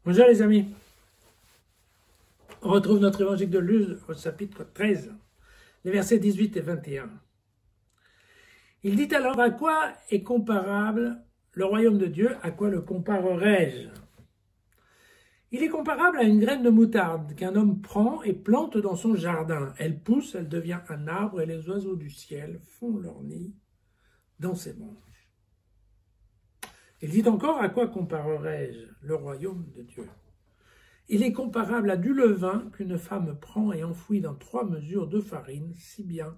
Bonjour les amis, on retrouve notre évangile de Luc au chapitre 13, les versets 18 et 21. Il dit alors, à quoi est comparable le royaume de Dieu? À quoi le comparerai-je? Il est comparable à une graine de moutarde qu'un homme prend et plante dans son jardin. Elle pousse, elle devient un arbre et les oiseaux du ciel font leur nid dans ses branches. Il dit encore, à quoi comparerai-je le royaume de Dieu? Il est comparable à du levain qu'une femme prend et enfouit dans 3 mesures de farine, si bien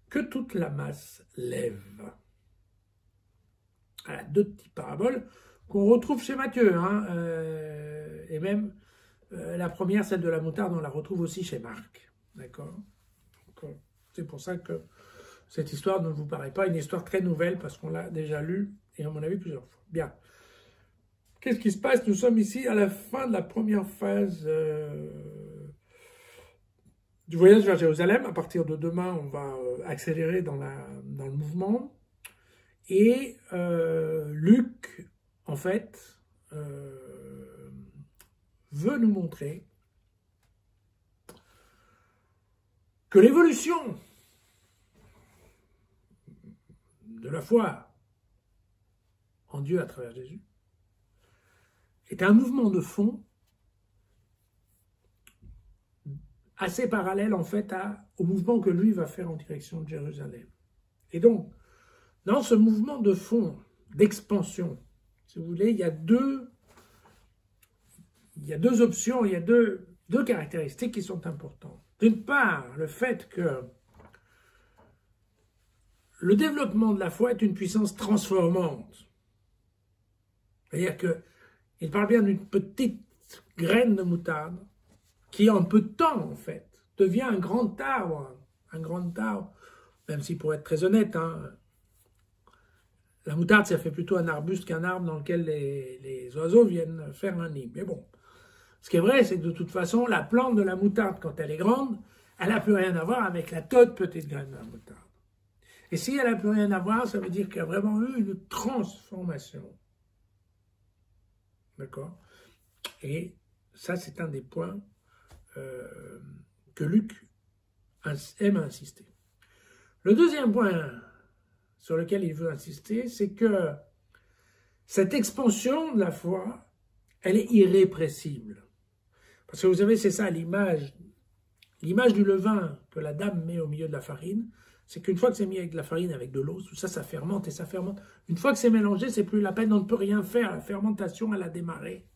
que toute la masse lève. Voilà, 2 petites paraboles qu'on retrouve chez Matthieu, et même la première, celle de la moutarde, on la retrouve aussi chez Marc. D'accord? C'est pour ça que cette histoire ne vous paraît pas une histoire très nouvelle, parce qu'on l'a déjà lue, et à mon avis, plusieurs fois. Bien. Qu'est-ce qui se passe? Nous sommes ici à la fin de la première phase du voyage vers Jérusalem. À partir de demain, on va accélérer dans le mouvement. Et Luc, en fait, veut nous montrer que l'évolution de la foi en Dieu à travers Jésus est un mouvement de fond assez parallèle en fait au mouvement que lui va faire en direction de Jérusalem. Et donc, dans ce mouvement de fond, d'expansion, si vous voulez, il y a deux options, il y a deux caractéristiques qui sont importantes. D'une part, le fait que le développement de la foi est une puissance transformante. C'est-à-dire qu'il parle bien d'une petite graine de moutarde qui, en peu de temps, en fait, devient un grand arbre, même si, pour être très honnête, la moutarde, ça fait plutôt un arbuste qu'un arbre dans lequel les oiseaux viennent faire un nid. Mais bon, ce qui est vrai, c'est que de toute façon, la plante de la moutarde, quand elle est grande, elle n'a plus rien à voir avec la toute petite graine de la moutarde. Et si elle n'a plus rien à voir, ça veut dire qu'il y a vraiment eu une transformation. D'accord? Et ça, c'est un des points que Luc aime insister. Le deuxième point sur lequel il veut insister, c'est que cette expansion de la foi, elle est irrépressible. Parce que vous savez, c'est ça l'image du levain que la dame met au milieu de la farine, c'est qu'une fois que c'est mis avec de la farine, avec de l'eau, tout ça, ça fermente et ça fermente. Une fois que c'est mélangé, c'est plus la peine, on ne peut rien faire. La fermentation, elle a démarré.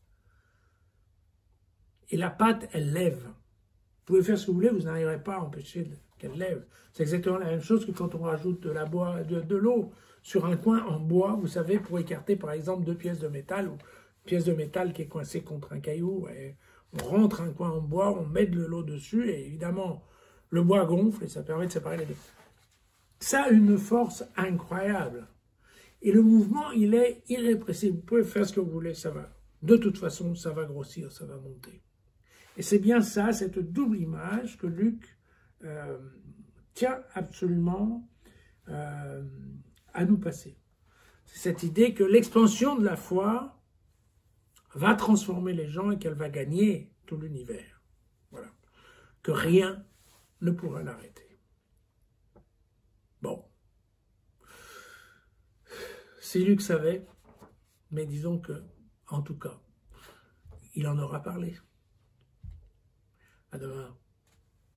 Et la pâte, elle lève. Vous pouvez faire ce que vous voulez, vous n'arriverez pas à empêcher qu'elle lève. C'est exactement la même chose que quand on rajoute de l'eau sur un coin en bois, vous savez, pour écarter par exemple 2 pièces de métal, ou une pièce de métal qui est coincée contre un caillou, et on rentre un coin en bois, on met de l'eau dessus, et évidemment, le bois gonfle et ça permet de séparer les deux. Ça a une force incroyable. Et le mouvement, il est irrépressible. Vous pouvez faire ce que vous voulez, ça va. De toute façon, ça va grossir, ça va monter. Et c'est bien ça, cette double image que Luc tient absolument à nous passer. C'est cette idée que l'expansion de la foi va transformer les gens et qu'elle va gagner tout l'univers. Voilà. Que rien ne pourra l'arrêter. Bon. Si Luc savait, mais disons que, en tout cas, il en aura parlé. À demain.